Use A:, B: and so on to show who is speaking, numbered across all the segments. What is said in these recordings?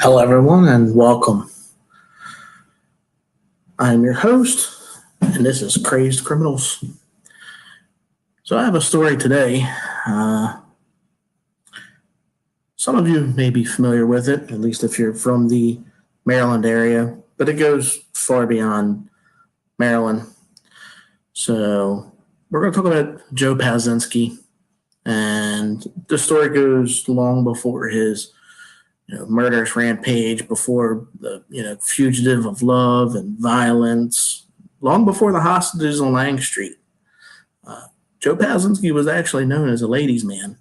A: Hello, everyone, and welcome. I'm your host, and this is Crazed Criminals. So, I have a story today. Some of you may be familiar with it, at least if you're from the Maryland area, but it goes far beyond Maryland. So, we're going to talk about Joe Palczynski, and the story goes long before his murderous rampage, before the fugitive of love and violence, long before the hostages on Lang Street. Joe Palczynski was actually known as a ladies' man.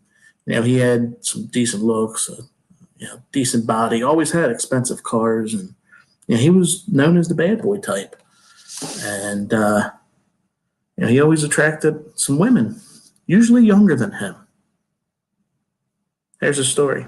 A: He had some decent looks, decent body, always had expensive cars, and he was known as the bad boy type. And he always attracted some women, usually younger than him. Here's his story.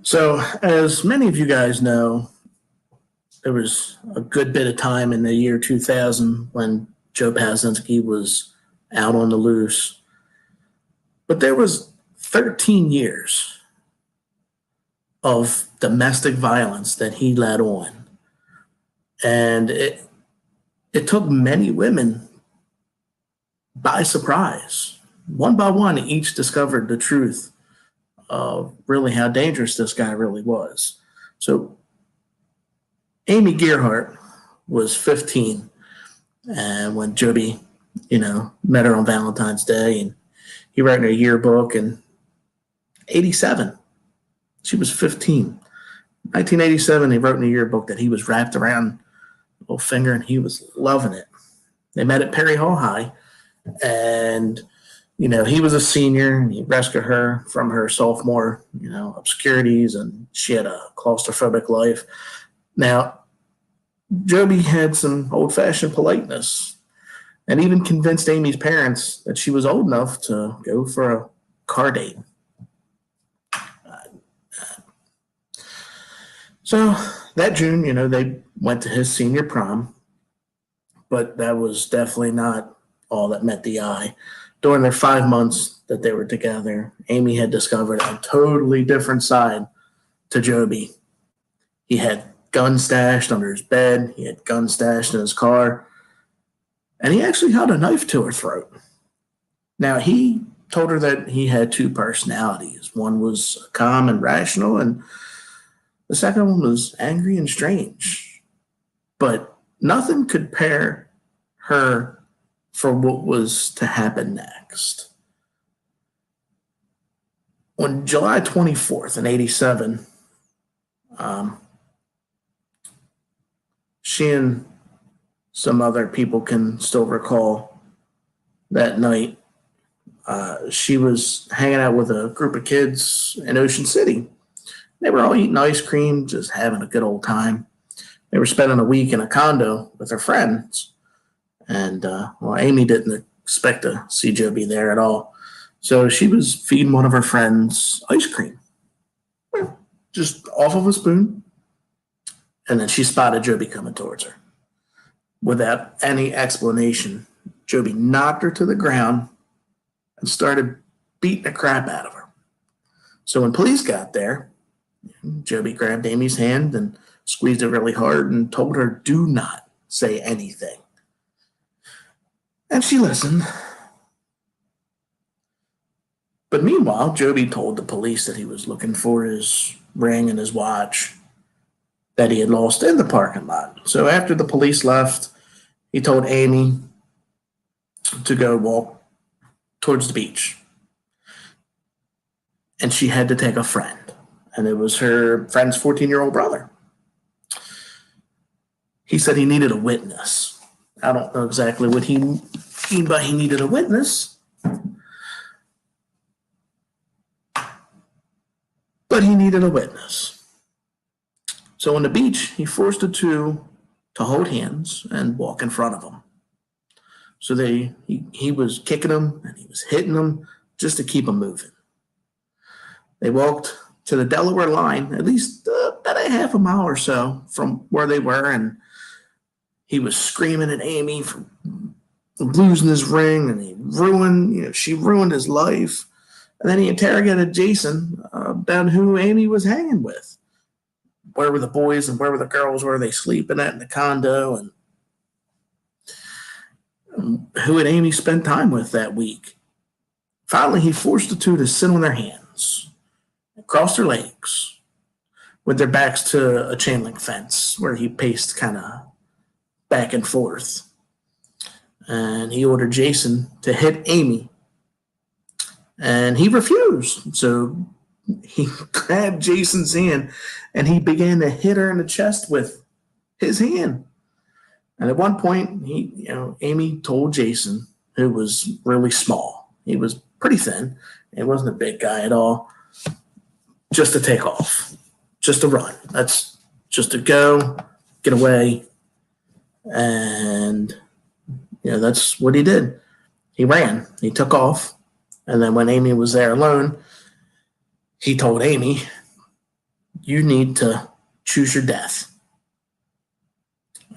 A: So, as many of you guys know, there was a good bit of time in the year 2000 when Joe Palczynski was out on the loose. But there was 13 years of domestic violence that he led on. And it took many women by surprise. One by one, each discovered the truth of really how dangerous this guy really was. So Amy Gearhart was 15, and when Joby, met her on Valentine's Day, and he wrote in her yearbook in 87. She was 15. 1987, he wrote in the yearbook that he was wrapped around the little finger and he was loving it. They met at Perry Hall High, and he was a senior and he rescued her from her sophomore, obscurities, and she had a claustrophobic life. Now, Joby had some old-fashioned politeness and even convinced Amy's parents that she was old enough to go for a car date. So that June, they went to his senior prom, but that was definitely not all that met the eye. During their 5 months that they were together, Amy had discovered a totally different side to Joby. He had guns stashed under his bed. He had guns stashed in his car. And he actually held a knife to her throat. Now, he told her that he had two personalities. One was calm and rational, and the second one was angry and strange. But nothing could pair her for what was to happen next. On July 24th in 87, she and some other people can still recall that night. She was hanging out with a group of kids in Ocean City. They were all eating ice cream, just having a good old time. They were spending a week in a condo with their friends. And, Amy didn't expect to see Joby there at all. So she was feeding one of her friends ice cream, just off of a spoon. And then she spotted Joby coming towards her. Without any explanation, Joby knocked her to the ground and started beating the crap out of her. So when police got there, Joby grabbed Amy's hand and squeezed it really hard and told her, "Do not say anything." And she listened. But meanwhile, Joby told the police that he was looking for his ring and his watch that he had lost in the parking lot. So after the police left, he told Amy to go walk towards the beach. And she had to take a friend. and it was her friend's 14-year-old brother. He said he needed a witness. I don't know exactly what he mean by he needed a witness, but he needed a witness. So on the beach, he forced the two to hold hands and walk in front of him. So he was kicking them and he was hitting them just to keep them moving. They walked to the Delaware line, at least about a half a mile or so from where they were, and he was screaming at Amy for losing his ring, and she ruined his life. And then he interrogated Jason about who Amy was hanging with. Where were the boys and where were the girls? Where were they sleeping at in the condo? And who had Amy spent time with that week? Finally, he forced the two to sit on their hands, cross their legs, with their backs to a chain link fence where he paced kind of back and forth. And he ordered Jason to hit Amy. And he refused. So he grabbed Jason's hand and he began to hit her in the chest with his hand. And at one point, Amy told Jason, who was really small, he was pretty thin, he wasn't a big guy at all, just to take off, just to run. That's just to go, get away. And that's what he did. He ran. He took off. And then when Amy was there alone, he told Amy, you need to choose your death.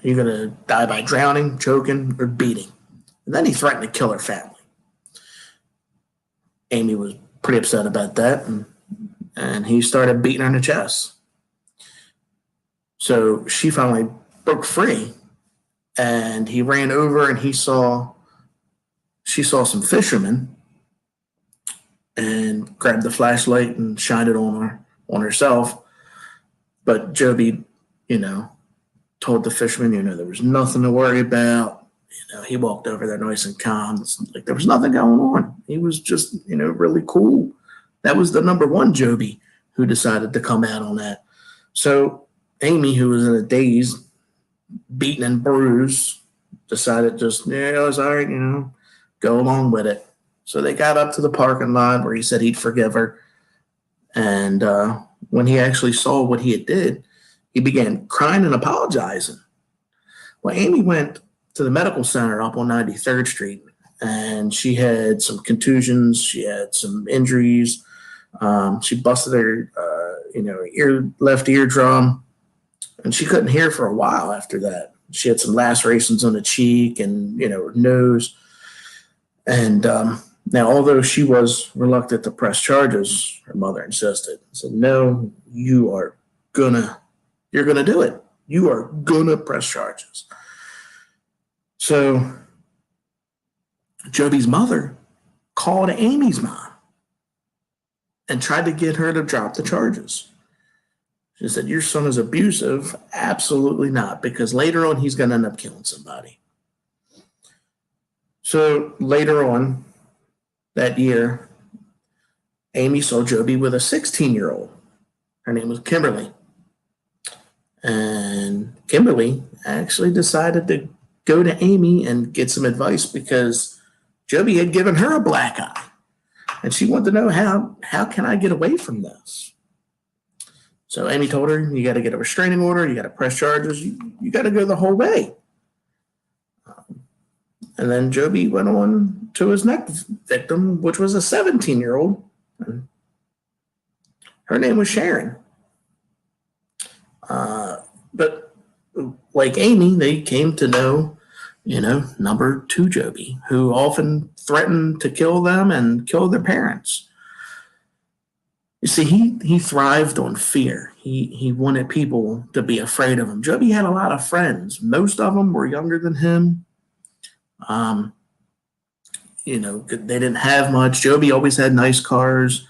A: You're going to die by drowning, choking, or beating. And then he threatened to kill her family. Amy was pretty upset about that, and he started beating her in the chest. So she finally broke free, and he ran over and she saw some fishermen and grabbed the flashlight and shined it on herself. But Joby, told the fisherman, there was nothing to worry about. He walked over there nice and calm. It's like there was nothing going on. He was just, really cool. That was the number one Joby who decided to come out on that. So Amy, who was in a daze, beaten and bruised, decided just, it was all right, go along with it. So they got up to the parking lot where he said he'd forgive her. And when he actually saw what he had did, he began crying and apologizing. Well, Amy went to the medical center up on 93rd Street, and she had some contusions. She had some injuries. She busted her, left eardrum, and she couldn't hear for a while after that. She had some lacerations on the cheek and, her nose. And now, although she was reluctant to press charges, her mother insisted. Said, no, you're gonna do it. You are gonna press charges. So Joby's mother called Amy's mom and tried to get her to drop the charges. She said, your son is abusive. Absolutely not, because later on he's going to end up killing somebody. So later on that year, Amy saw Joby with a 16-year-old. Her name was Kimberly. And Kimberly actually decided to go to Amy and get some advice because Joby had given her a black eye. And she wanted to know, how can I get away from this? So Amy told her, you got to get a restraining order, you got to press charges, you got to go the whole way. And then Joby went on to his next victim, which was a 17-year-old. Her name was Sharon. But like Amy, they came to know, number two Joby, who often threatened to kill them and kill their parents. You see, he thrived on fear. He wanted people to be afraid of him. Joby had a lot of friends. Most of them were younger than him. They didn't have much. Joby always had nice cars.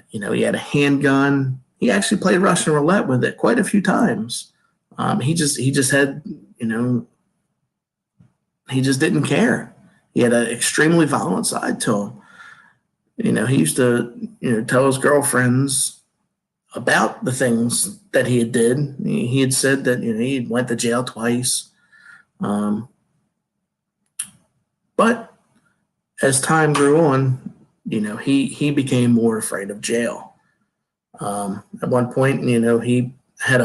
A: He had a handgun. He actually played Russian roulette with it quite a few times. He just had, he just didn't care. He had an extremely violent side to him. He used to, tell his girlfriends about the things that he had did. He had said that he went to jail twice, but as time grew on, he became more afraid of jail. At one point, he had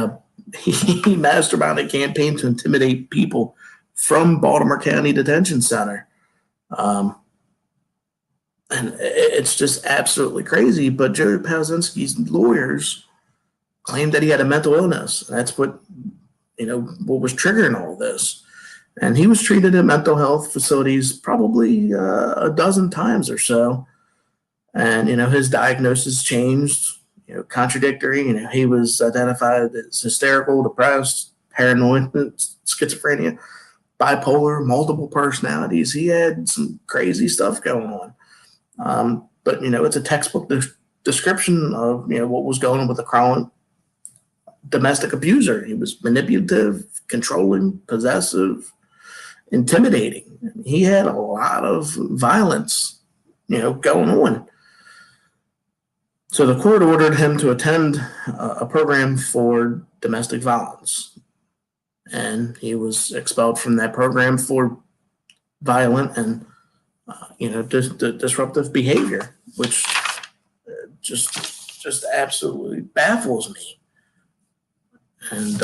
A: he masterminded a campaign to intimidate people from Baltimore County Detention Center. And it's just absolutely crazy. But Joe Palczynski's lawyers claimed that he had a mental illness. That's what was triggering all this. And he was treated in mental health facilities probably a dozen times or so. And his diagnosis changed. Contradictory. He was identified as hysterical, depressed, paranoid, schizophrenia, bipolar, multiple personalities. He had some crazy stuff going on. But it's a textbook description of what was going on with a chronic domestic abuser. He was manipulative, controlling, possessive, intimidating. He had a lot of violence, going on. So the court ordered him to attend a program for domestic violence, and he was expelled from that program for violent and disruptive behavior, which just absolutely baffles me. And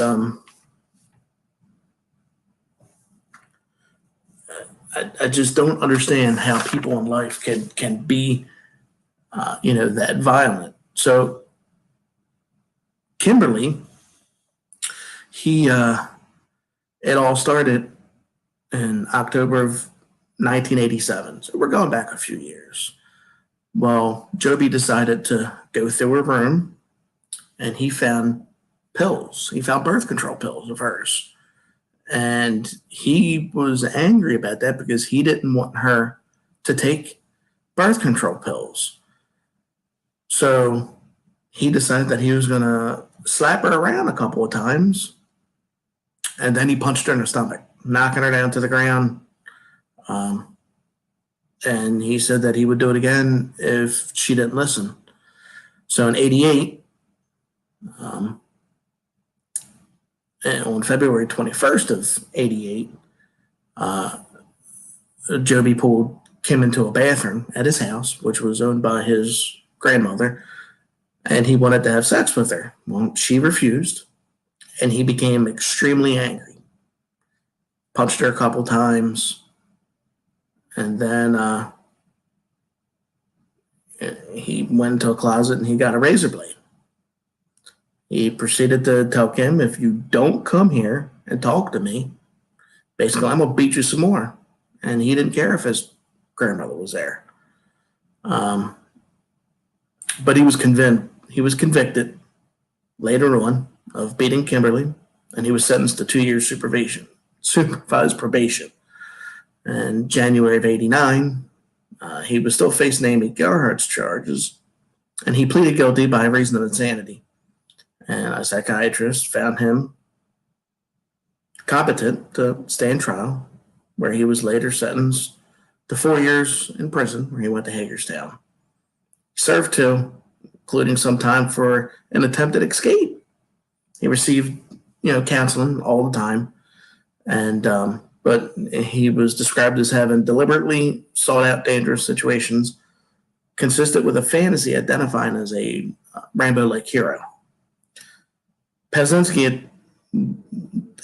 A: I just don't understand how people in life can be that violent. So Kimberly, it all started in October of 1987. So we're going back a few years. Well, Joby decided to go through her room and he found pills. He found birth control pills of hers. And he was angry about that because he didn't want her to take birth control pills. So he decided that he was going to slap her around a couple of times. And then he punched her in the stomach, knocking her down to the ground. And he said that he would do it again if she didn't listen. So in 88, and on February 21st of 88, Joby pulled Kim into a bathroom at his house, which was owned by his grandmother, and he wanted to have sex with her. Well, she refused, and he became extremely angry. Punched her a couple times, and then he went into a closet and he got a razor blade. He proceeded to tell Kim, if you don't come here and talk to me, basically I'm going to beat you some more. And he didn't care if his grandmother was there. But he was convicted later on of beating Kimberly, and he was sentenced to 2 years supervised probation. In January of 89, he was still facing Amy Gerhardt's charges, and he pleaded guilty by reason of insanity. And a psychiatrist found him competent to stand trial, where he was later sentenced to 4 years in prison, where he went to Hagerstown. He served 2, including some time for an attempted escape. He received, counseling all the time, and but he was described as having deliberately sought out dangerous situations, consistent with a fantasy identifying as a Rambo-like hero. Palczynski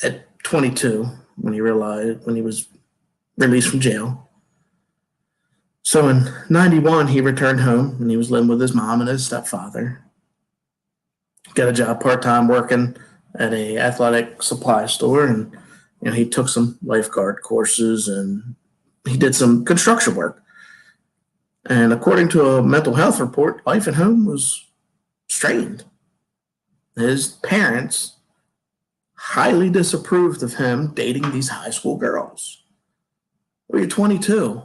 A: at 22, when he was released from jail. So in 91, he returned home and he was living with his mom and his stepfather. Got a job part-time working at a athletic supply store, and he took some lifeguard courses and he did some construction work. And according to a mental health report, life at home was strained. His parents highly disapproved of him dating these high school girls. Well, you're 22.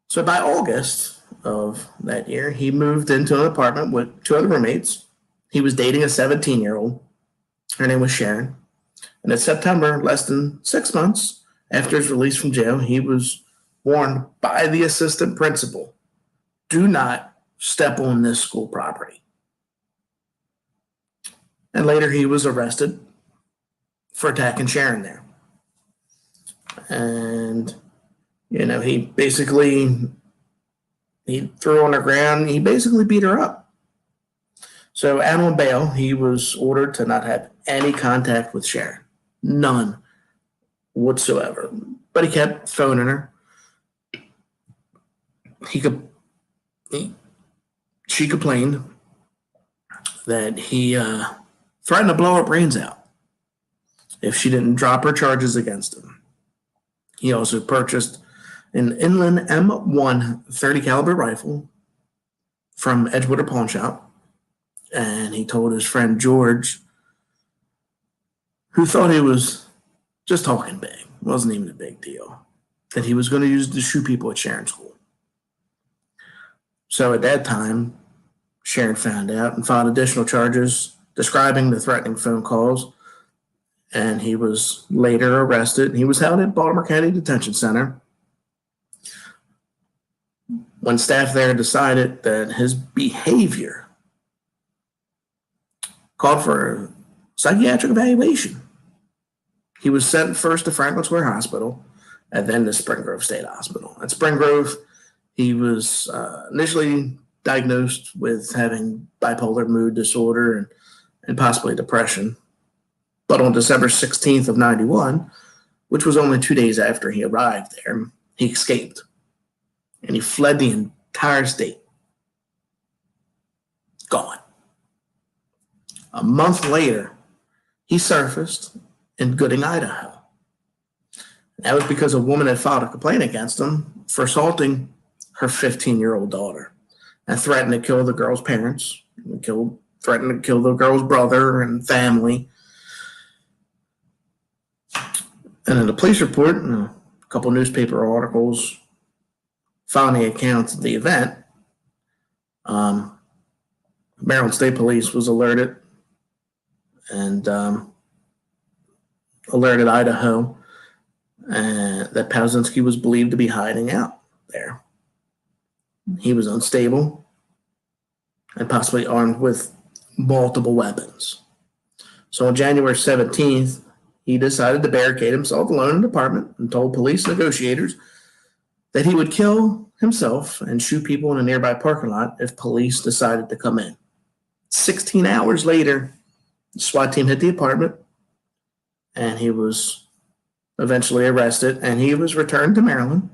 A: So by August of that year, he moved into an apartment with 2 other roommates. He was dating a 17-year-old. Her name was Sharon. And in September, less than 6 months after his release from jail, he was warned by the assistant principal, do not step on this school property. And later he was arrested for attacking Sharon there. And, he threw her on the ground. He basically beat her up. So out on bail, he was ordered to not have any contact with Sharon. None whatsoever. But he kept phoning her. She complained that he threatened to blow her brains out if she didn't drop her charges against him. He also purchased an Inland M1 30 caliber rifle from Edgewater Pawn Shop, and he told his friend George, who thought he was just talking big, wasn't even a big deal, that he was going to use it to shoot people at Sharon School. So at that time, Sharon found out and filed additional charges describing the threatening phone calls, and he was later arrested. He was held at Baltimore County Detention Center when staff there decided that his behavior called for a psychiatric evaluation. He was sent first to Franklin Square Hospital and then to Spring Grove State Hospital. At Spring Grove, he was initially diagnosed with having bipolar mood disorder and possibly depression. But on December 16th of 91, which was only 2 days after he arrived there, he escaped. And he fled the entire state. Gone. A month later, he surfaced in Gooding, Idaho. That was because a woman had filed a complaint against him for assaulting her 15-year-old daughter and threatened to kill the girl's parents, threatened to kill the girl's brother and family. And in the police report, and a couple newspaper articles found the accounts of the event, Maryland State Police was alerted and alerted Idaho that Palczynski was believed to be hiding out there. He was unstable and possibly armed with multiple weapons. So on January 17th, he decided to barricade himself alone in an apartment and told police negotiators that he would kill himself and shoot people in a nearby parking lot if police decided to come in. 16 hours later, the SWAT team hit the apartment, and he was eventually arrested, and he was returned to Maryland.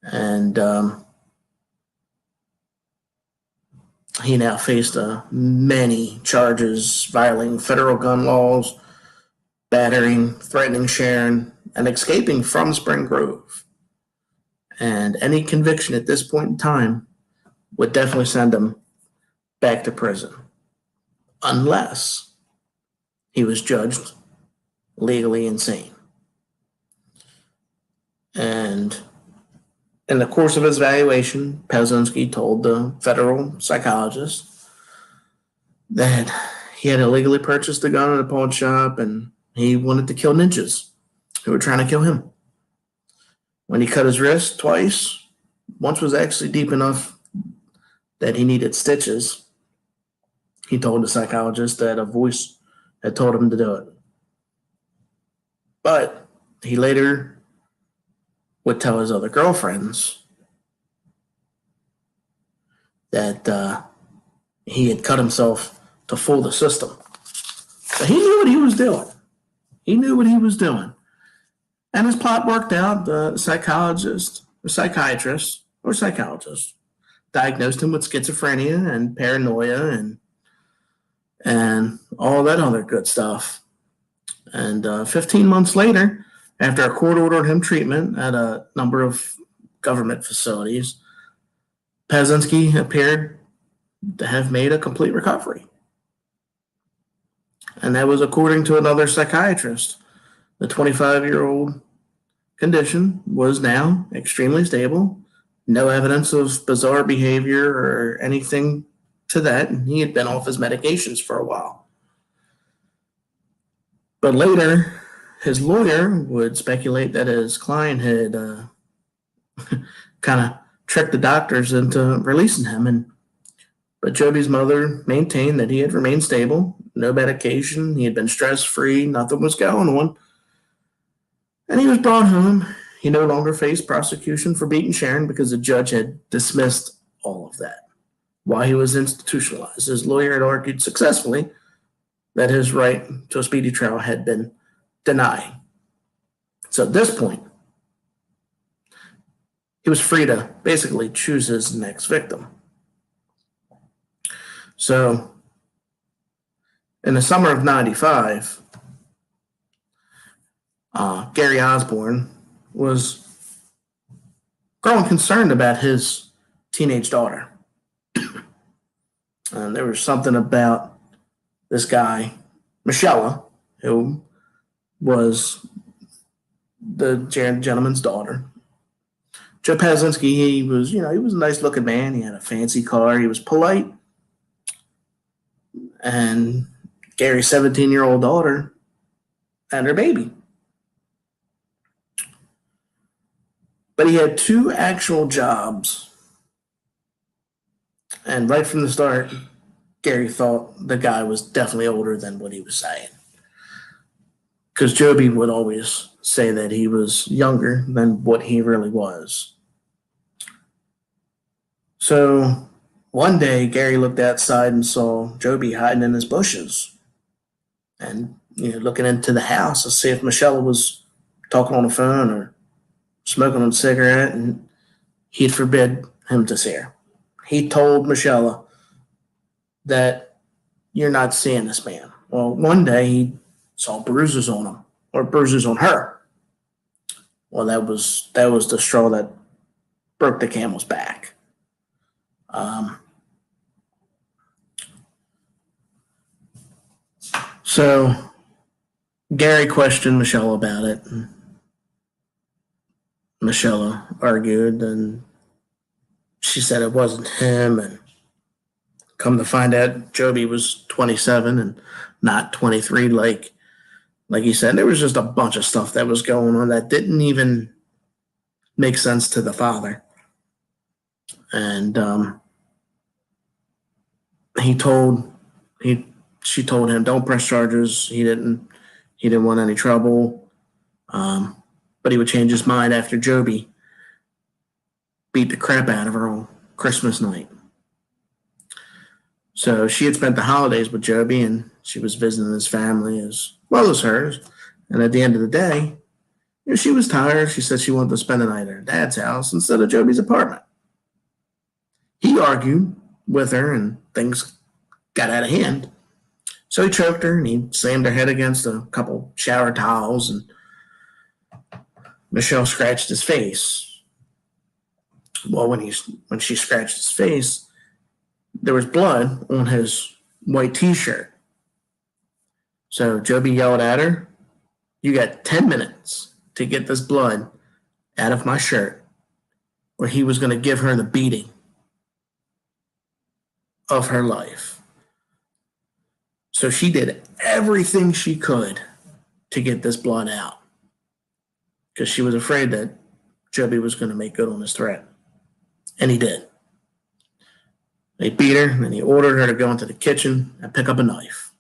A: And he now faced many charges violating federal gun laws, battering, threatening Sharon, and escaping from Spring Grove. And any conviction at this point in time would definitely send him back to prison, unless he was judged legally insane. And in the course of his evaluation, Palczynski told the federal psychologist that he had illegally purchased a gun at a pawn shop and he wanted to kill ninjas who were trying to kill him. When he cut his wrist twice, once was actually deep enough that he needed stitches, he told the psychologist that a voice had told him to do it. But he later would tell his other girlfriends that he had cut himself to fool the system. So he knew what he was doing. He knew what he was doing. And his plot worked out. The psychiatrist diagnosed him with schizophrenia and paranoia and all that other good stuff. And 15 months later, after a court ordered him treatment at a number of government facilities, Palczynski appeared to have made a complete recovery. And that was according to another psychiatrist. The 25-year-old condition was now extremely stable, no evidence of bizarre behavior or anything to that. And he had been off his medications for a while. But later, his lawyer would speculate that his client had kind of tricked the doctors into releasing him. But Joby's mother maintained that he had remained stable, no medication, he had been stress-free, nothing was going on. And he was brought home. He no longer faced prosecution for beating Sharon because the judge had dismissed all of that while he was institutionalized. His lawyer had argued successfully that his right to a speedy trial had been denied. So at this point, he was free to basically choose his next victim. So in the summer of 95, Gary Osborne was growing concerned about his teenage daughter. And there was something about this guy, Michelle, who was the gentleman's daughter. Joe Palczynski, he was a nice looking man. He had a fancy car. He was polite. And Gary's 17-year-old daughter had her baby. But he had 2 actual jobs. And right from the start, Gary thought the guy was definitely older than what he was saying. Because Joby would always say that he was younger than what he really was. So one day, Gary looked outside and saw Joby hiding in his bushes and looking into the house to see if Michelle was talking on the phone or smoking a cigarette, and he'd forbid him to see her. He told Michelle that you're not seeing this man. Well, one day he saw bruises on him, or bruises on her. Well, that was the straw that broke the camel's back. So Gary questioned Michelle about it. Michelle argued, and she said it wasn't him. And come to find out, Joby was 27 and not 23, like he said. There was just a bunch of stuff that was going on that didn't even make sense to the father. And she told him, don't press charges. He didn't want any trouble. But he would change his mind after Joby beat the crap out of her on Christmas night. So she had spent the holidays with Joby, and she was visiting his family as well as hers. And at the end of the day, she was tired. She said she wanted to spend the night at her dad's house instead of Joby's apartment. He argued with her, and things got out of hand. So he choked her, and he slammed her head against a couple shower towels, and Michelle scratched his face. Well, when she scratched his face, there was blood on his white T-shirt. So Joby yelled at her, you got 10 minutes to get this blood out of my shirt, or he was going to give her the beating of her life. So she did everything she could to get this blood out because she was afraid that Joby was going to make good on his threat. And he did. He beat her, and he ordered her to go into the kitchen and pick up a knife.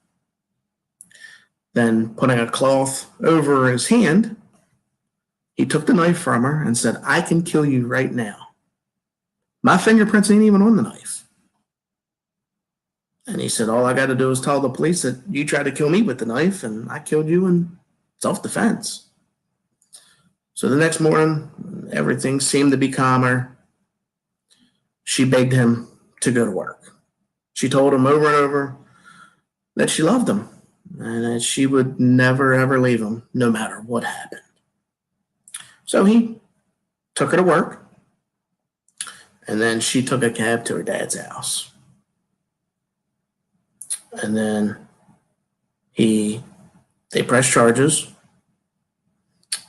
A: Then, putting a cloth over his hand, he took the knife from her and said, I can kill you right now. My fingerprints ain't even on the knife. And he said, all I got to do is tell the police that you tried to kill me with the knife, and I killed you in self-defense. So the next morning, everything seemed to be calmer. She begged him to go to work. She told him over and over that she loved him and that she would never, ever leave him, no matter what happened. So he took her to work, and then she took a cab to her dad's house. And then they pressed charges.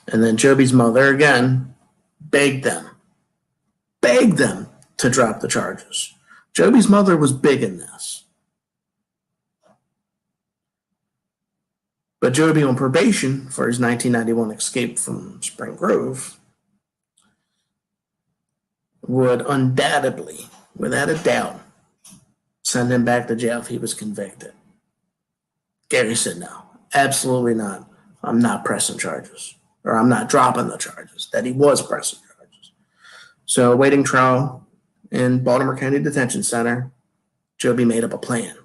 A: And then Joby's mother, again, begged them to drop the charges. Joby's mother was big in this. But Joby, on probation for his 1991 escape from Spring Grove, would undoubtedly, without a doubt, send him back to jail if he was convicted. Gary said, no, absolutely not. I'm not pressing charges, or I'm not dropping the charges, that he was pressing charges. So, awaiting trial in Baltimore County Detention Center, Joby made up a plan.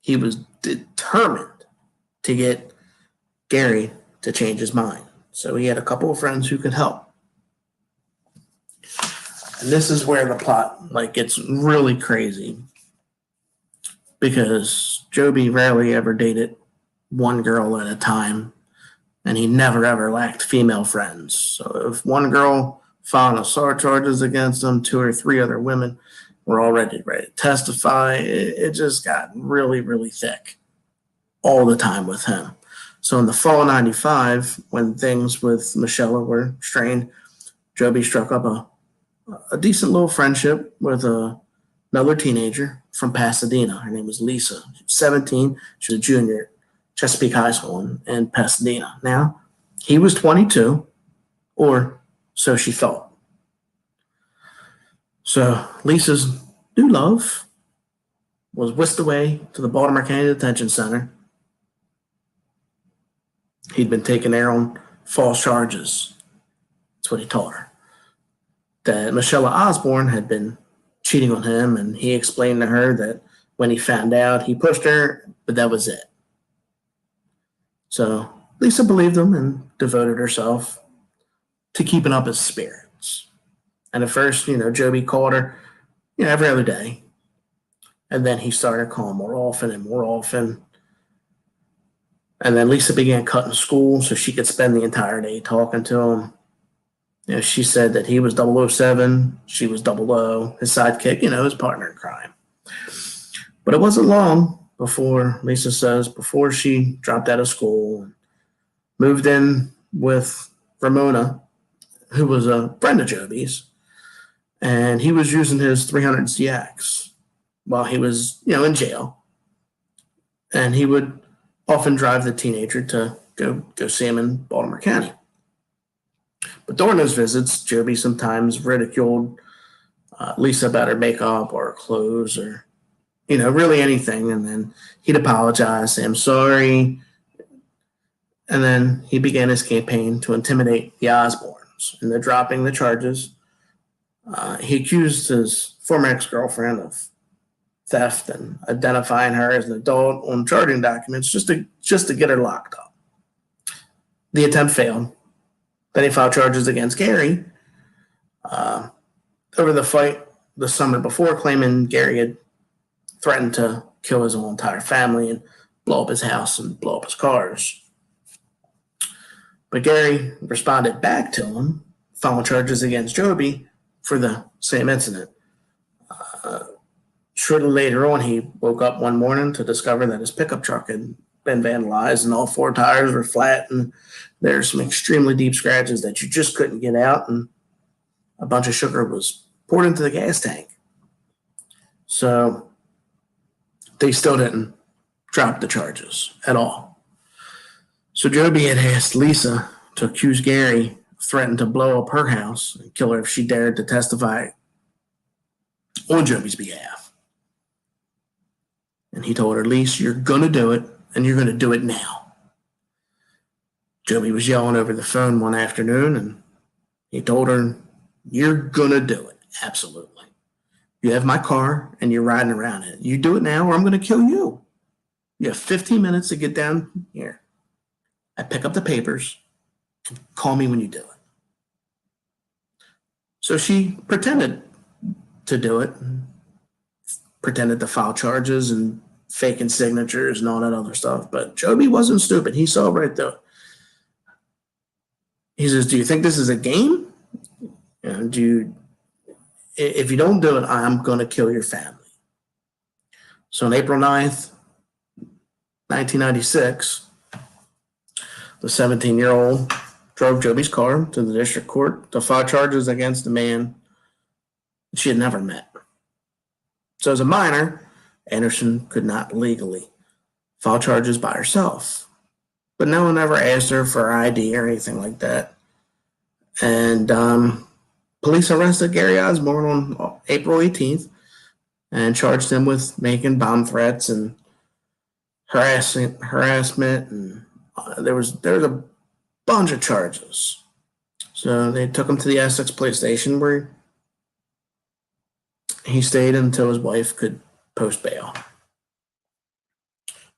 A: He was determined to get Gary to change his mind. So he had a couple of friends who could help. And this is where the plot gets really crazy, because Joby rarely ever dated one girl at a time, and he never ever lacked female friends. So if one girl filed assault charges against him, 2 or 3 other women were already ready to testify. It just got really, really thick all the time with him. So in the fall of '95, when things with Michelle were strained, Joby struck up a decent little friendship with another teenager from Pasadena. Her name was Lisa. She was 17. She was a junior at Chesapeake High School in Pasadena. Now, he was 22, or so she thought. So Lisa's new love was whisked away to the Baltimore County Detention Center. He'd been taken there on false charges. That's what he told her. That Michelle Osborne had been cheating on him, and he explained to her that when he found out, he pushed her, but that was it. So Lisa believed him and devoted herself to keeping up his spirits. And at first, Joby called her, every other day. And then he started calling more often and more often. And then Lisa began cutting school so she could spend the entire day talking to him. She said that he was 007, she was 00, his sidekick, his partner in crime. But it wasn't long before, Lisa says, before she dropped out of school and moved in with Ramona, who was a friend of Joby's. And he was using his 300 CX while he was, in jail. And he would often drive the teenager to go see him in Baltimore County. But during those visits, Joby sometimes ridiculed Lisa about her makeup or her clothes or, really anything. And then he'd apologize, say, I'm sorry. And then he began his campaign to intimidate the Osbornes into dropping the charges. He accused his former ex-girlfriend of theft and identifying her as an adult on charging documents just to get her locked up. The attempt failed. Then he filed charges against Gary over the fight the summer before, claiming Gary had threatened to kill his whole entire family and blow up his house and blow up his cars. But Gary responded back to him, filing charges against Joby for the same incident. Shortly later on, he woke up one morning to discover that his pickup truck had been vandalized and all 4 tires were flat, and there's some extremely deep scratches that you just couldn't get out, and a bunch of sugar was poured into the gas tank. So they still didn't drop the charges at all. So Joby had asked Lisa to accuse Gary, threatened to blow up her house and kill her if she dared to testify on Joby's behalf. And he told her, Lisa, you're going to do it, and you're going to do it now. Joby was yelling over the phone one afternoon, and he told her, you're going to do it, absolutely. You have my car, and you're riding around in it. You do it now, or I'm going to kill you. You have 15 minutes to get down here. I pick up the papers, and call me when you do it. So she pretended to do it, pretended to file charges and faking signatures and all that other stuff. But Joby wasn't stupid. He saw right through it. He says, do you think this is a game? And if you don't do it, I'm going to kill your family. So on April 9th, 1996, the 17-year-old drove Joby's car to the district court to file charges against a man she had never met. So as a minor, Anderson could not legally file charges by herself. But no one ever asked her for ID or anything like that. And Police arrested Gary Osborne on April 18th and charged him with making bomb threats and harassment, and there was a bunch of charges. So they took him to the Essex police station where he stayed until his wife could post bail.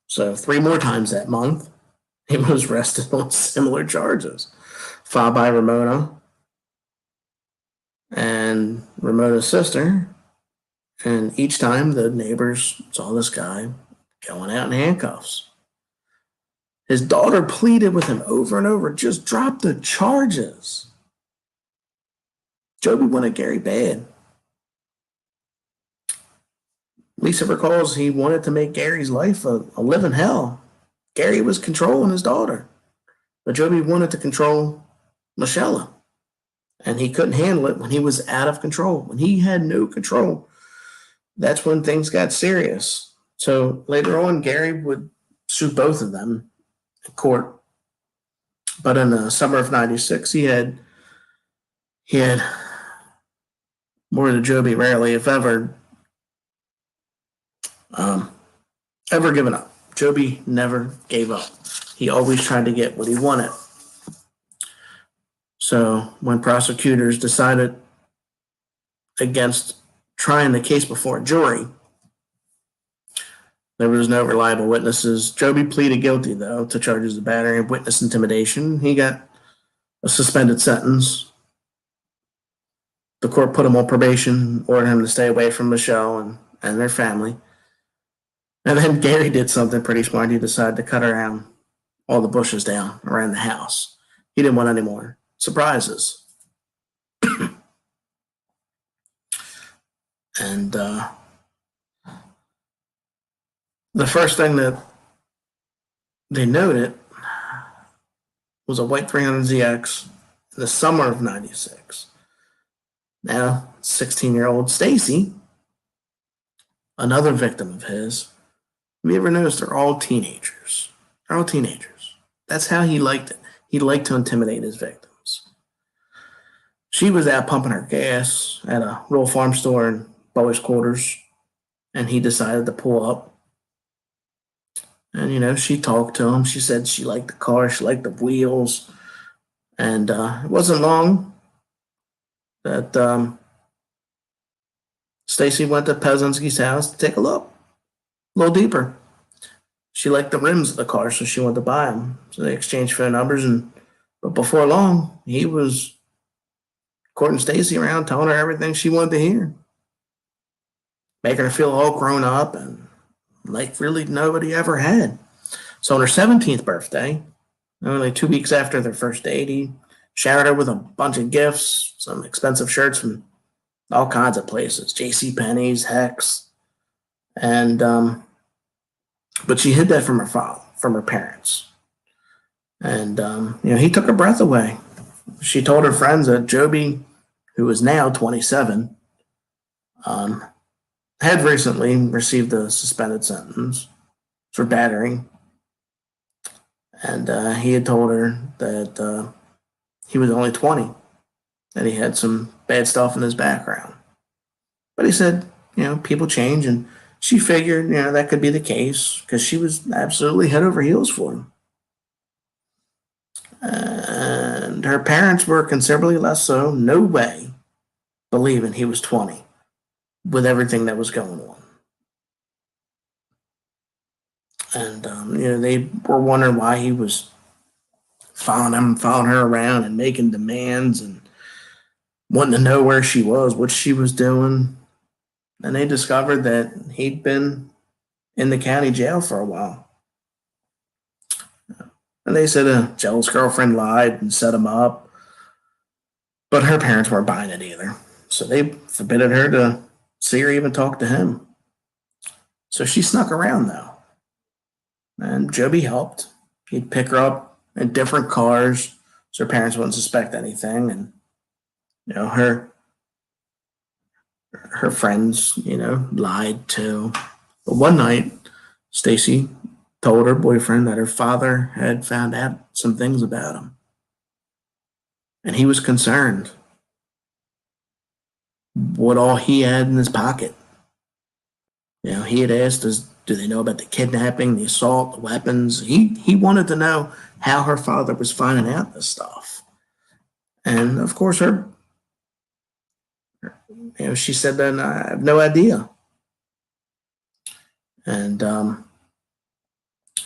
A: So 3 more times that month, he was arrested on similar charges filed by Ramona and Ramona's sister. And each time the neighbors saw this guy going out in handcuffs. His daughter pleaded with him over and over, just drop the charges. Joby wanted Gary bad. Lisa recalls he wanted to make Gary's life a living hell. Gary was controlling his daughter, but Joby wanted to control Michelle, and he couldn't handle it when he was out of control. When he had no control, that's when things got serious. So later on, Gary would sue both of them in court. But in the summer of '96, he had more than Joby rarely, if ever, given up. Joby never gave up. He always tried to get what he wanted. So when prosecutors decided against trying the case before a jury, there was no reliable witnesses. Joby pleaded guilty, though, to charges of battery and witness intimidation. He got a suspended sentence. The court put him on probation, ordered him to stay away from Michelle and their family. And then Gary did something pretty smart. He decided to cut around all the bushes down around the house. He didn't want any more surprises. And the first thing that they noted was a white 300ZX in the summer of '96. Now, 16-year-old Stacy, another victim of his. Have you ever noticed they're all teenagers? They're all teenagers. That's how he liked it. He liked to intimidate his victims. She was out pumping her gas at a rural farm store in boys' quarters, and he decided to pull up. And, she talked to him. She said she liked the car. She liked the wheels. And it wasn't long that Stacy went to Palczynski's house to take a look. A little deeper. She liked the rims of the car, so she wanted to buy them. So they exchanged phone numbers, but before long, he was courting Stacy around, telling her everything she wanted to hear, making her feel all grown up and like really nobody ever had. So on her 17th birthday, only 2 weeks after their first date, he showered her with a bunch of gifts, some expensive shirts from all kinds of places, JCPenney's, Hex, and but she hid that from her father, from her parents. And he took her breath away. She told her friends that Joby, who is now 27, had recently received a suspended sentence for battering. And he had told her that he was only 20, that he had some bad stuff in his background. But he said, people change, and she figured, that could be the case because she was absolutely head over heels for him. And her parents were considerably less so, no way, believing he was 20 with everything that was going on. And, they were wondering why he was following her around and making demands and wanting to know where she was, what she was doing. And they discovered that he'd been in the county jail for a while. And they said a jealous girlfriend lied and set him up. But her parents weren't buying it either. So they forbidden her to see or even talk to him. So she snuck around, though. And Joby helped. He'd pick her up in different cars so her parents wouldn't suspect anything. And, her friends, lied too. But one night, Stacy told her boyfriend that her father had found out some things about him. And he was concerned. what all he had in his pocket. He had asked, do they know about the kidnapping, the assault, the weapons? He wanted to know how her father was finding out this stuff. And of course, she said that I have no idea. And at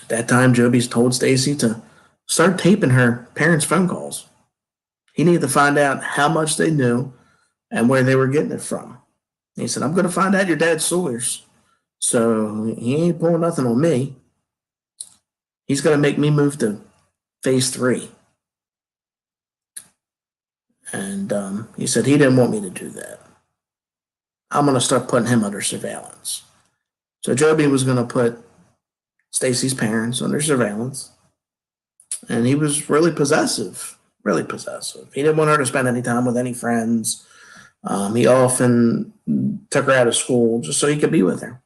A: that time, Joby's told Stacy to start taping her parents' phone calls. He needed to find out how much they knew and where they were getting it from. And he said, I'm going to find out your dad's source. So he ain't pulling nothing on me. He's going to make me move to phase 3. And he said he didn't want me to do that. I'm going to start putting him under surveillance. So Joby was going to put Stacy's parents under surveillance. And he was really possessive, really possessive. He didn't want her to spend any time with any friends. He often took her out of school just so he could be with her.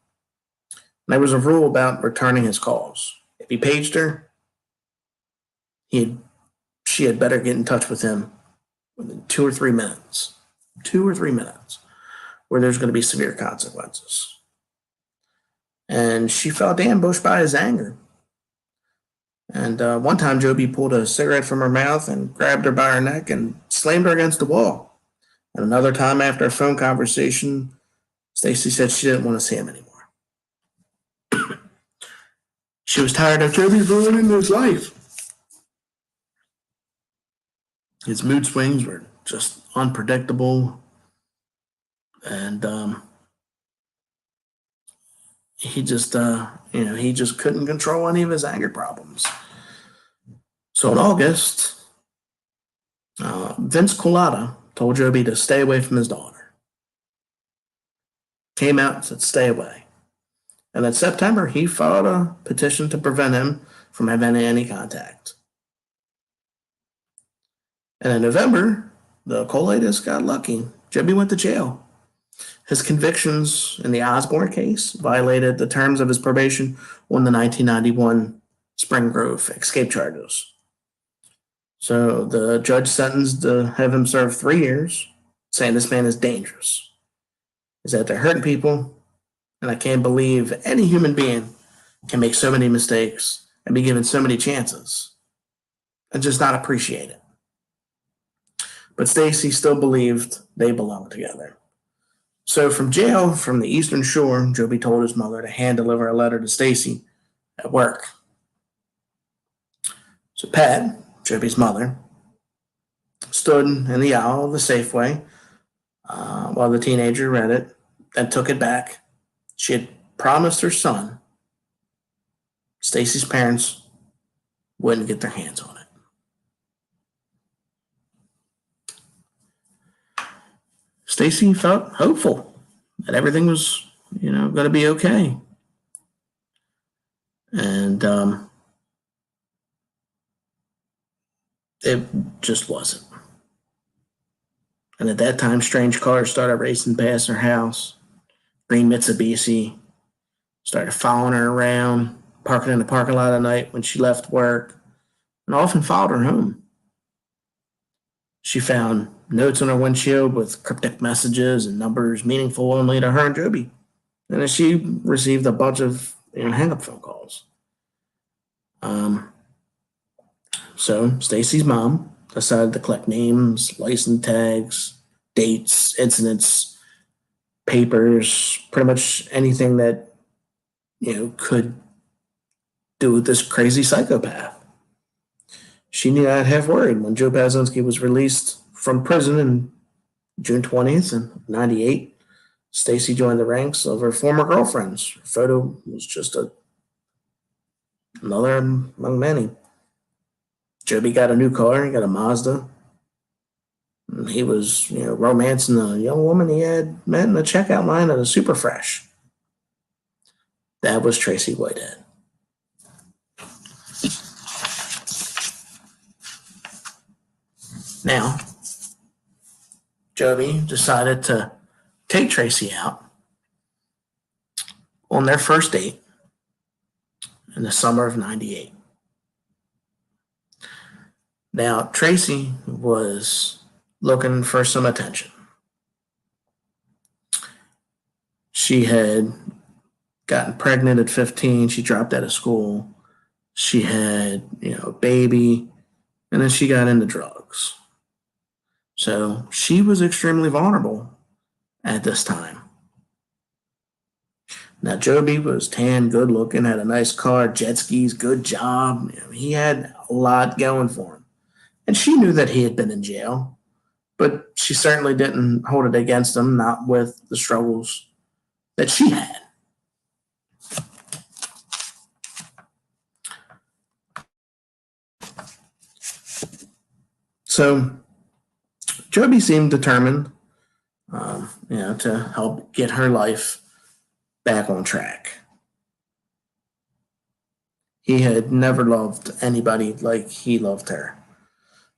A: And there was a rule about returning his calls. If he paged her, she had better get in touch with him within 2 or 3 minutes. 2 or 3 minutes, where there's going to be severe consequences. And she felt ambushed by his anger. And one time, Joby pulled a cigarette from her mouth and grabbed her by her neck and slammed her against the wall. And another time, after a phone conversation, Stacy said she didn't want to see him anymore. She was tired of Joby ruining his life. His mood swings were just unpredictable. And he just couldn't control any of his anger problems. So in August, Vince Colada told Joby to stay away from his daughter. Came out and said, stay away. And in September, he filed a petition to prevent him from having any contact. And in November, the collatus got lucky. Joby went to jail. His convictions in the Osborne case violated the terms of his probation on the 1991 Spring Grove escape charges. So the judge sentenced to have him serve 3 years, saying this man is dangerous. He's out there hurting people, and I can't believe any human being can make so many mistakes and be given so many chances and just not appreciate it. But Stacy still believed they belonged together. So from jail, from the Eastern Shore, Joby told his mother to hand deliver a letter to Stacy at work. So Pat, Joby's mother, stood in the aisle of the Safeway while the teenager read it, then took it back. She had promised her son Stacy's parents wouldn't get their hands on it. Stacy felt hopeful that everything was, going to be okay. And it just wasn't. And at that time, strange cars started racing past her house. Green Mitsubishi started following her around, parking in the parking lot at night when she left work, and often followed her home. She found notes on her windshield with cryptic messages and numbers meaningful only to her and Joby. And she received a bunch of hang-up phone calls. So Stacy's mom decided to collect names, license tags, dates, incidents, papers, pretty much anything that could do with this crazy psychopath. She need not have worried when Joe Palczynski was released from prison on June 20th in 1998. Stacy joined the ranks of her former girlfriends. Her photo was just another among many. Joby got a new car. He got a Mazda. He was, romancing a young woman he had met in the checkout line at a Super Fresh. That was Tracy Whitehead. Now, Joby decided to take Tracy out on their first date in the summer of 98. Now, Tracy was looking for some attention. She had gotten pregnant at 15. She dropped out of school. She had, a baby, and then she got into drugs. So she was extremely vulnerable at this time. Now, Joby was tan, good looking, had a nice car, jet skis, good job. He had a lot going for him. And she knew that he had been in jail, but she certainly didn't hold it against him, not with the struggles that she had. So Joby seemed determined, to help get her life back on track. He had never loved anybody like he loved her.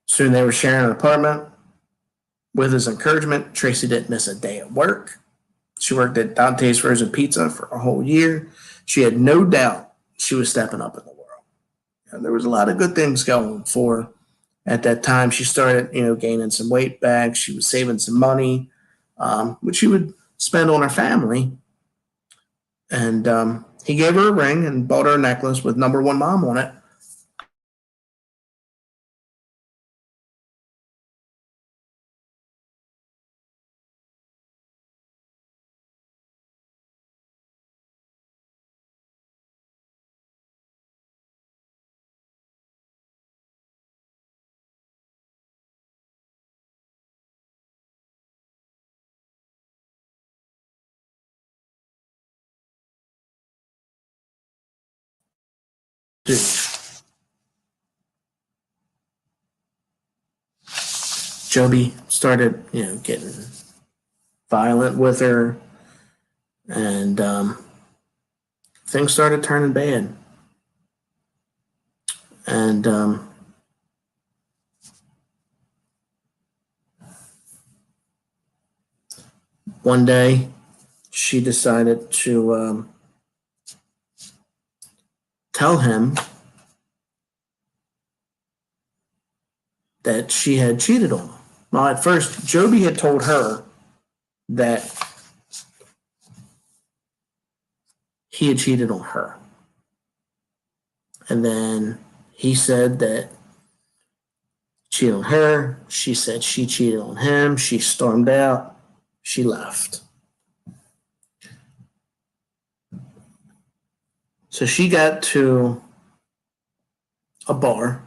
A: Soon they were sharing an apartment. With his encouragement, Tracy didn't miss a day at work. She worked at Dante's Frozen Pizza for a whole year. She had no doubt she was stepping up in the world. There was a lot of good things going for her. At that time, she started, gaining some weight back. She was saving some money, which she would spend on her family. And he gave her a ring and bought her a necklace with number one mom on it. Dude. Joby started, getting violent with her, and things started turning bad. And one day, she decided to tell him that she had cheated on him. Well, at first, Joby had told her that he had cheated on her. And then he said that cheated on her. She said she cheated on him. She stormed out. She left. So she got to a bar,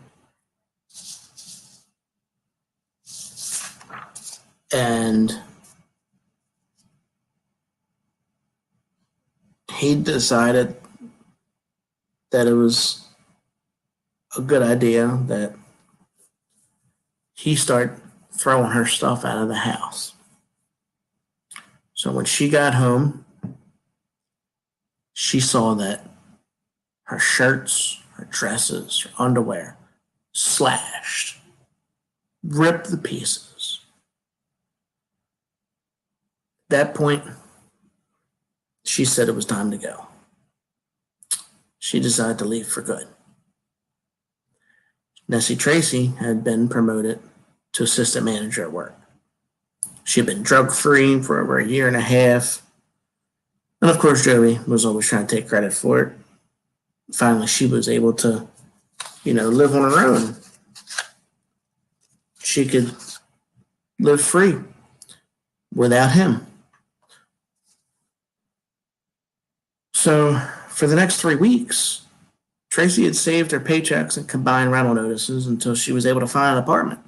A: and he decided that it was a good idea that he start throwing her stuff out of the house. So when she got home, she saw that her shirts, her dresses, her underwear slashed, ripped to pieces. At that point, she said it was time to go. She decided to leave for good. Nessie Tracy had been promoted to assistant manager at work. She had been drug-free for over a year and a half. And of course, Joey was always trying to take credit for it. Finally, she was able to, live on her own. She could live free without him. So for the next 3 weeks, Tracy had saved her paychecks and combined rental notices until she was able to find an apartment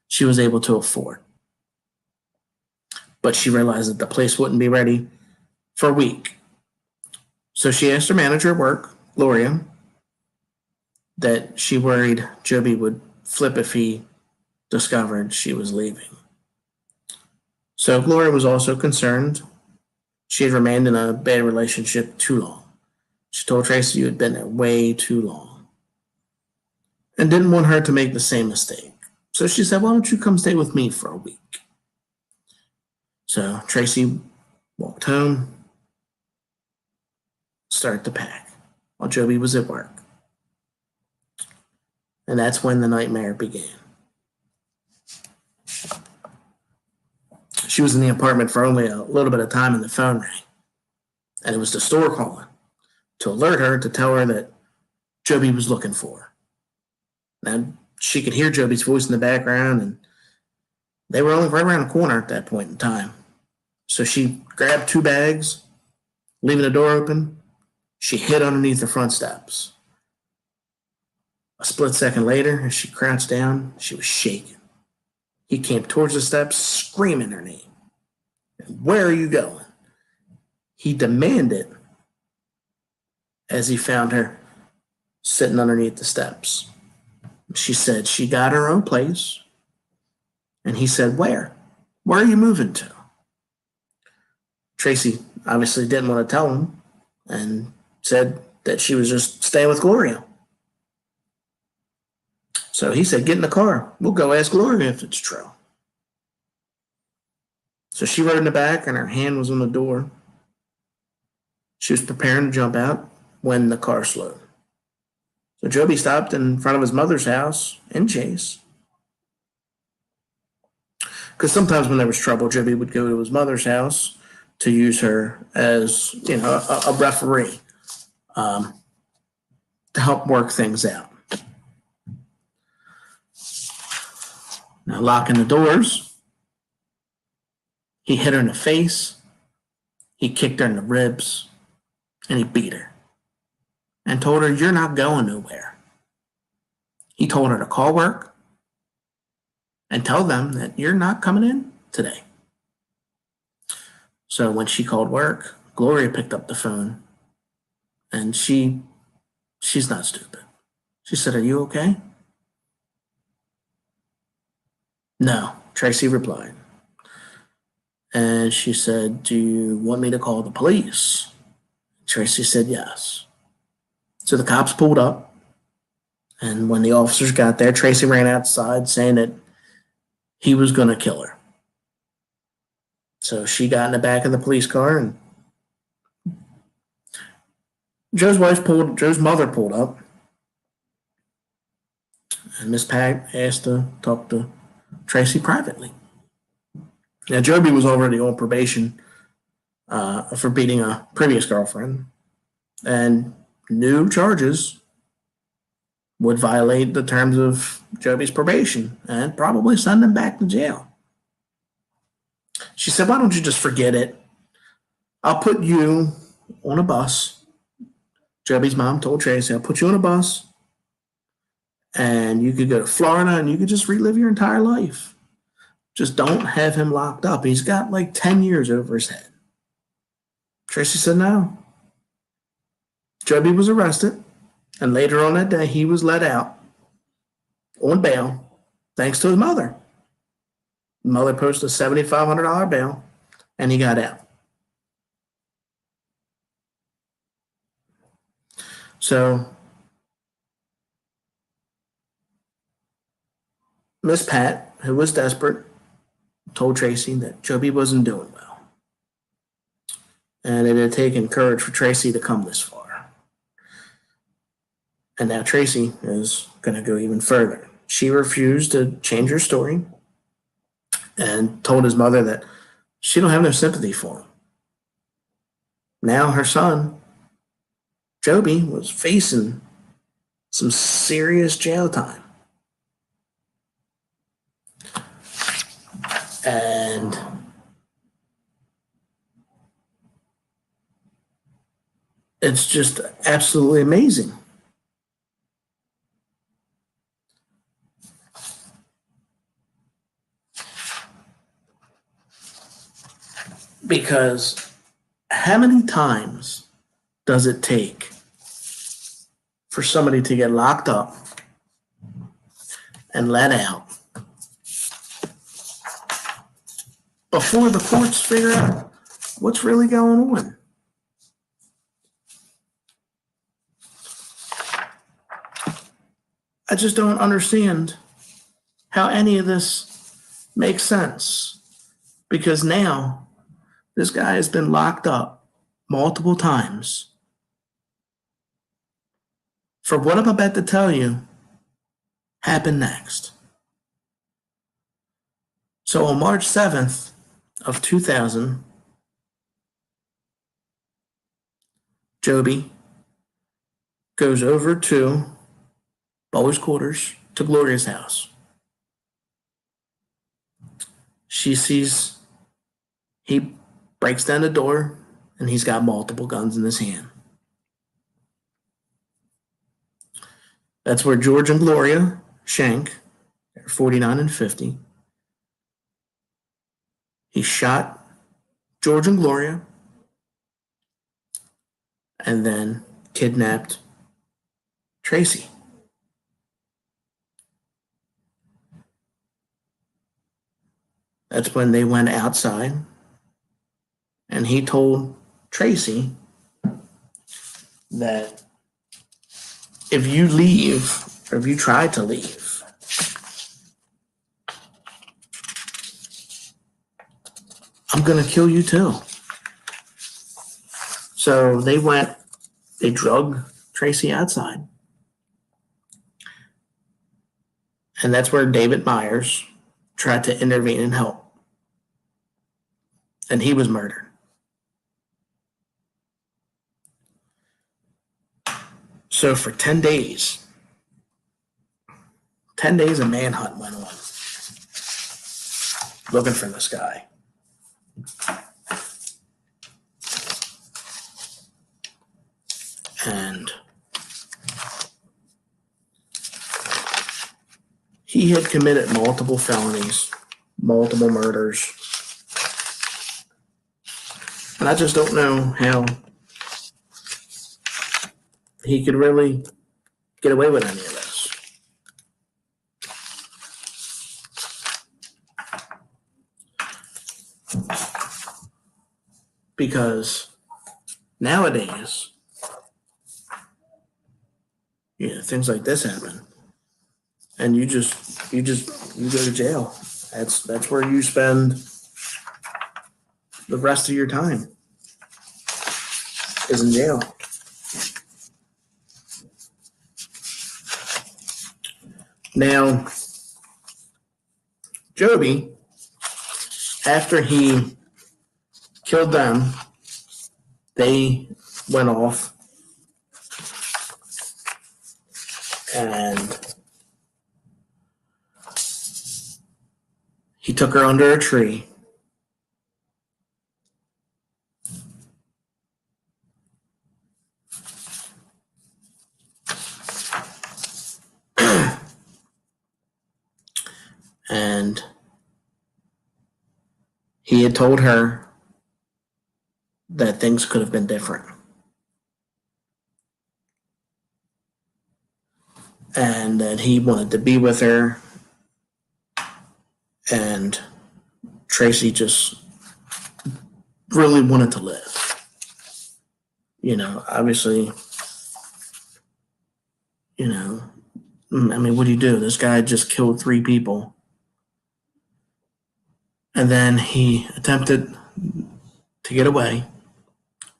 A: she was able to afford. But she realized that the place wouldn't be ready for a week. So she asked her manager at work, Gloria, that she worried Joby would flip if he discovered she was leaving. So Gloria was also concerned. She had remained in a bad relationship too long. She told Tracy you had been there way too long and didn't want her to make the same mistake. So she said, why don't you come stay with me for a week? So Tracy walked home, started to pack while Joby was at work. And that's when the nightmare began. She was in the apartment for only a little bit of time and the phone rang. and it was the store calling to alert her to tell her that Joby was looking for her. Now, she could hear Joby's voice in the background, and they were only right around the corner at that point in time. So she grabbed 2 bags, leaving the door open. She hid underneath the front steps. A split second later, as she crouched down, she was shaking. He came towards the steps, screaming her name. "Where are you going?" He demanded as he found her sitting underneath the steps. She said she got her own place. And he said, "Where? Where are you moving to?" Tracy obviously didn't want to tell him and said that she was just staying with Gloria. So he said, "Get in the car. We'll go ask Gloria if it's true." So she rode in the back and her hand was on the door. She was preparing to jump out when the car slowed. So Joby stopped in front of his mother's house in Chase. Because sometimes when there was trouble, Joby would go to his mother's house to use her as, a referee to help work things out. Now, locking the doors, he hit her in the face, he kicked her in the ribs, and he beat her and told her, "You're not going nowhere." He told her to call work and tell them that you're not coming in today. So when she called work, Gloria picked up the phone, and she's not stupid. She said, "Are you okay?" "No," Tracy replied. And she said, "Do you want me to call the police?" Tracy said yes. So the cops pulled up, and when the officers got there, Tracy ran outside saying that he was going to kill her. So she got in the back of the police car, and Joe's mother pulled up, and Miss Pat asked to talk to Tracy privately. Now, Joby was already on probation for beating a previous girlfriend, and new charges would violate the terms of Joby's probation and probably send him back to jail. She said, "Why don't you just forget it? I'll put you on a bus." Joby's mom told Tracy, "I'll put you on a bus, and you could go to Florida, and you could just relive your entire life. Just don't have him locked up. He's got like 10 years over his head." Tracy said no. Joby was arrested, and later on that day, he was let out on bail thanks to his mother. The mother posted a $7,500 bail, and he got out. So Miss Pat, who was desperate, told Tracy that Joby wasn't doing well, and it had taken courage for Tracy to come this far. And now Tracy is going to go even further. She refused to change her story and told his mother that she don't have no sympathy for him. Now her son, Joby, was facing some serious jail time. And it's just absolutely amazing. Because how many times does it take for somebody to get locked up and let out before the courts figure out what's really going on? I just don't understand how any of this makes sense, because now this guy has been locked up multiple times for what I'm about to tell you happened next. So on March 7th of 2000, Joby goes over to Bowler's quarters to Gloria's house. She sees he breaks down the door and he's got multiple guns in his hand. That's where George and Gloria Shank, they're 49 and 50. He shot George and Gloria and then kidnapped Tracy. That's when they went outside and he told Tracy that if you leave, or if you try to leave, I'm going to kill you too. So they drug Tracy outside. And that's where David Myers tried to intervene and help. And he was murdered. So for 10 days, a manhunt went on looking for this guy. And he had committed multiple felonies, multiple murders. And I just don't know how he could really get away with any of this. Because nowadays, things like this happen, and you go to jail. That's where you spend the rest of your time, is in jail. Now, Joby, after he killed them, they went off and he took her under a tree. And he had told her that things could have been different. And that he wanted to be with her. And Tracy just really wanted to live. Obviously, what do you do? This guy just killed 3 people. And then he attempted to get away.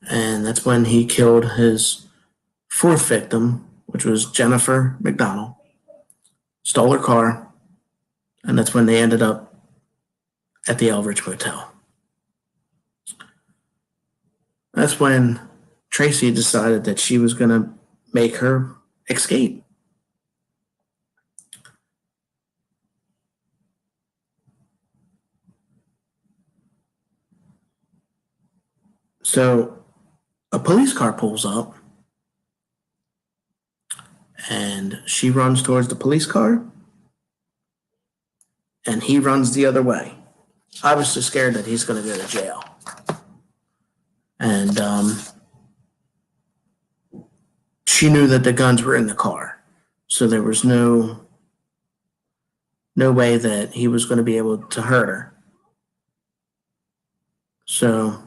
A: And that's when he killed his 4th victim, which was Jennifer McDonald, stole her car, and that's when they ended up at the Eldridge Motel. That's when Tracy decided that she was going to make her escape. So a police car pulls up and she runs towards the police car and he runs the other way, obviously scared that he's going to go to jail. And she knew that the guns were in the car, so there was no way that he was going to be able to hurt her. So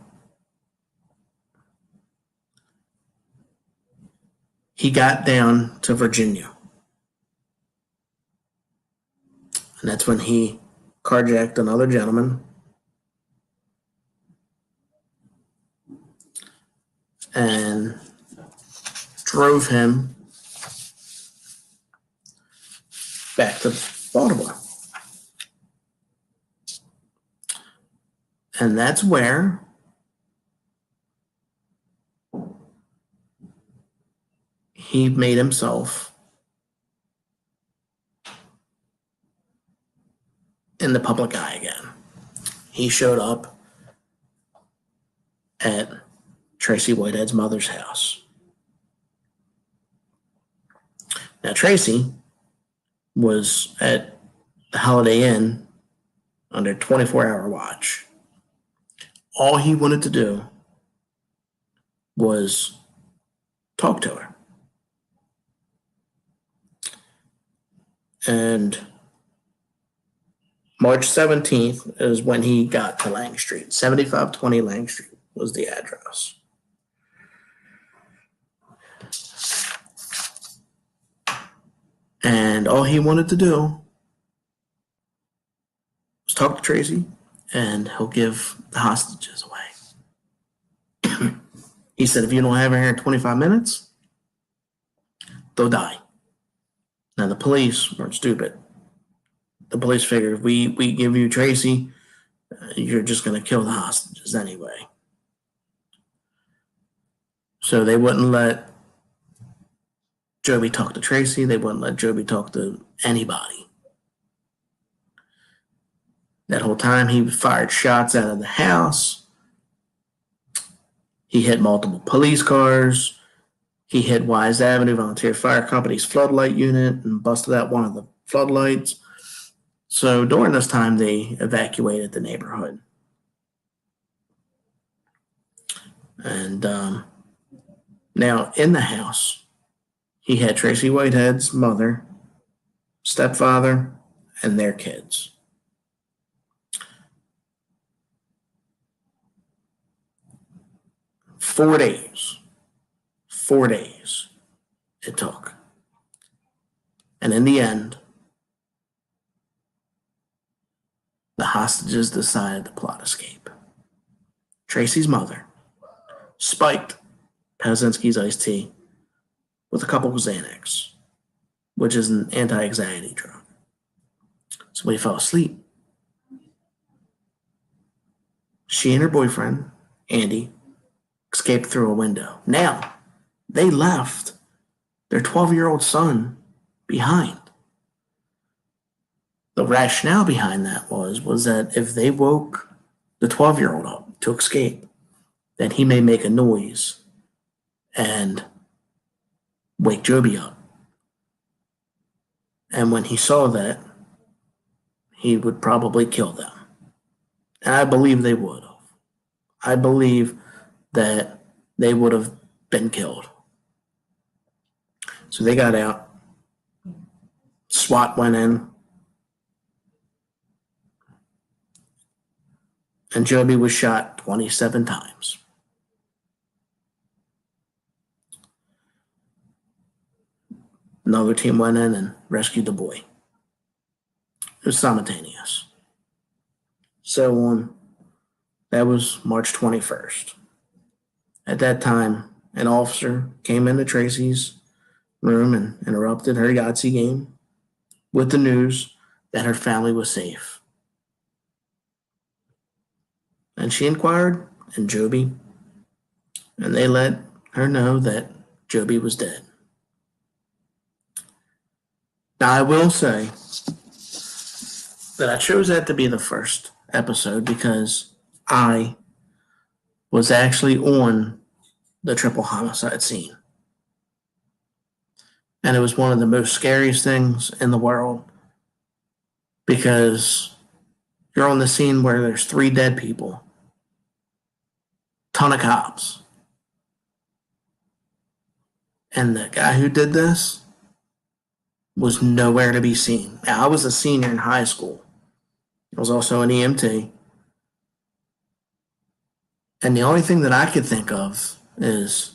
A: he got down to Virginia. And that's when he carjacked another gentleman and drove him back to Baltimore. And that's where he made himself in the public eye again. He showed up at Tracy Whitehead's mother's house. Now, Tracy was at the Holiday Inn under 24-hour watch. All he wanted to do was talk to her. And March 17th is when he got to Lang Street. 7520 Lang Street was the address. And all he wanted to do was talk to Tracy, and he'll give the hostages away. He said, if you don't have her here in 25 minutes, they'll die. Now, the police weren't stupid. The police figured if we give you Tracy, you're just going to kill the hostages anyway. So they wouldn't let Joby talk to Tracy. They wouldn't let Joby talk to anybody. That whole time, he fired shots out of the house. He hit multiple police cars. He hit Wise Avenue Volunteer Fire Company's floodlight unit and busted out one of the floodlights. So during this time, they evacuated the neighborhood. And now in the house, he had Tracy Whitehead's mother, stepfather, and their kids. Four days it took. And in the end, the hostages decided to plot escape. Tracy's mother spiked Palczynski's iced tea with a couple of Xanax, which is an anti-anxiety drug. So when he fell asleep, she and her boyfriend, Andy, escaped through a window. Now, they left their 12-year-old son behind. The rationale behind that was that if they woke the 12-year-old up to escape, then he may make a noise and wake Joby up. And when he saw that, he would probably kill them. And I believe they would have. I believe that they would have been killed. So they got out. SWAT went in. And Joby was shot 27 times. Another team went in and rescued the boy. It was simultaneous. So that was March 21st. At that time, an officer came into Tracy's room and interrupted her Yahtzee game with the news that her family was safe. And she inquired in Joby, and they let her know that Joby was dead. Now, I will say that I chose that to be the first episode because I was actually on the triple homicide scene. And it was one of the most scariest things in the world because you're on the scene where there's 3 dead people, ton of cops. And the guy who did this was nowhere to be seen. Now, I was a senior in high school. I was also an EMT. And the only thing that I could think of is,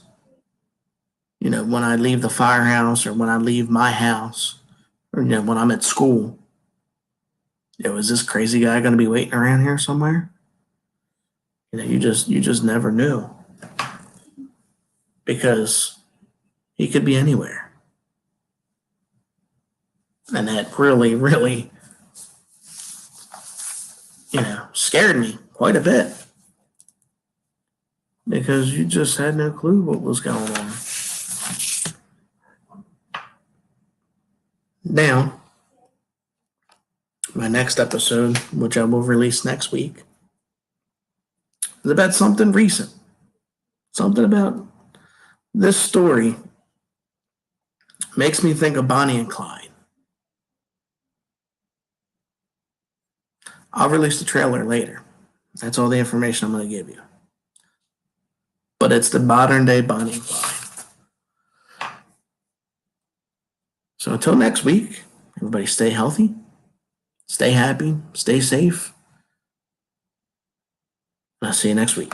A: when I leave the firehouse or when I leave my house or, when I'm at school, is this crazy guy going to be waiting around here somewhere? You just never knew because he could be anywhere. And that really, really, scared me quite a bit because you just had no clue what was going on. Now, my next episode, which I will release next week, is about something recent. Something about this story makes me think of Bonnie and Clyde. I'll release the trailer later. That's all the information I'm going to give you. But it's the modern day Bonnie and Clyde. So until next week, everybody stay healthy, stay happy, stay safe. I'll see you next week.